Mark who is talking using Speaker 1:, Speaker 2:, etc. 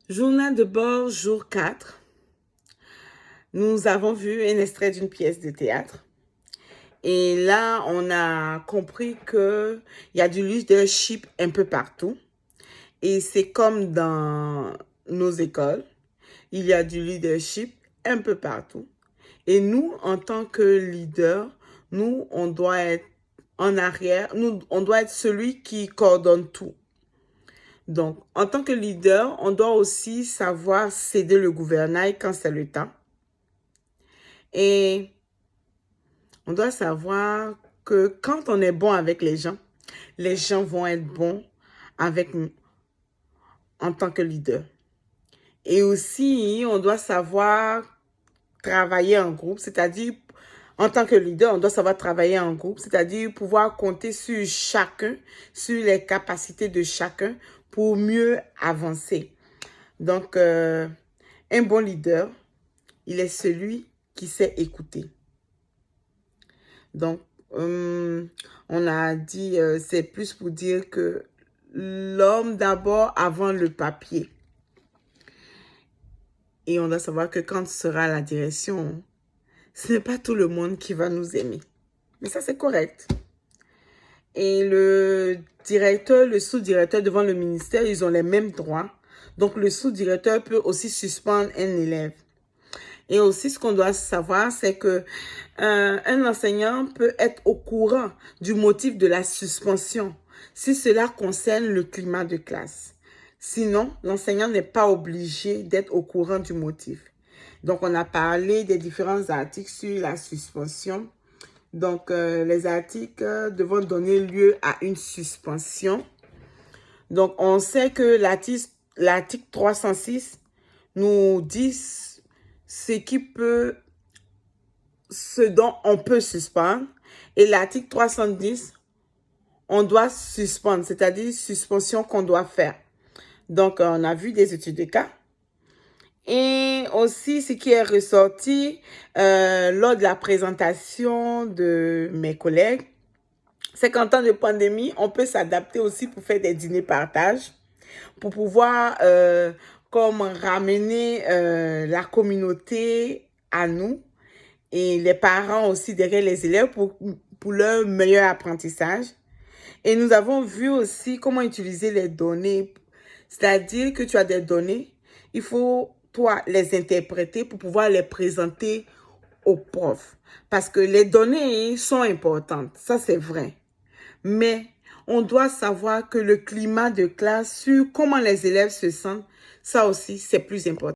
Speaker 1: Journal de bord, jour 4. Nous avons vu un extrait d'une pièce de théâtre. Et là, on a compris qu'il y a du leadership un peu partout. Et c'est comme dans nos écoles, il y a du leadership un peu partout. Et nous, en tant que leader, nous, on doit être en arrière. Nous, on doit être celui qui coordonne tout. Donc, en tant que leader, on doit aussi savoir céder le gouvernail quand c'est le temps. Et on doit savoir que quand on est bon avec les gens vont être bons avec nous en tant que leader. Et aussi, on doit savoir travailler en groupe, c'est-à-dire, en tant que leader, on doit savoir travailler en groupe, c'est-à-dire pouvoir compter sur chacun, sur les capacités de chacun pour mieux avancer. Donc, un bon leader, il est celui qui sait écouter. Donc, on a dit, c'est plus pour dire que l'homme d'abord avant le papier. Et on doit savoir que quand ce sera la direction, ce n'est pas tout le monde qui va nous aimer. Mais ça, c'est correct. Et le directeur, le sous-directeur devant le ministère, ils ont les mêmes droits. Donc, le sous-directeur peut aussi suspendre un élève. Et aussi, ce qu'on doit savoir, c'est que un enseignant peut être au courant du motif de la suspension si cela concerne le climat de classe. Sinon, l'enseignant n'est pas obligé d'être au courant du motif. Donc, on a parlé des différents articles sur la suspension. Donc, les articles devront donner lieu à une suspension. Donc, on sait que l'article 306 nous dit ce dont on peut suspendre. Et l'article 310, on doit suspendre, c'est-à-dire suspension qu'on doit faire. Donc, on a vu des études de cas. Et aussi, ce qui est ressorti lors de la présentation de mes collègues, c'est qu'en temps de pandémie, on peut s'adapter aussi pour faire des dîners partage, pour pouvoir comme ramener la communauté à nous et les parents aussi derrière les élèves pour leur meilleur apprentissage. Et nous avons vu aussi comment utiliser les données, c'est-à-dire que tu as des données, il faut toi les interpréter pour pouvoir les présenter aux profs. Parce que les données sont importantes, ça c'est vrai. Mais on doit savoir que le climat de classe, sur comment les élèves se sentent, ça aussi c'est plus important.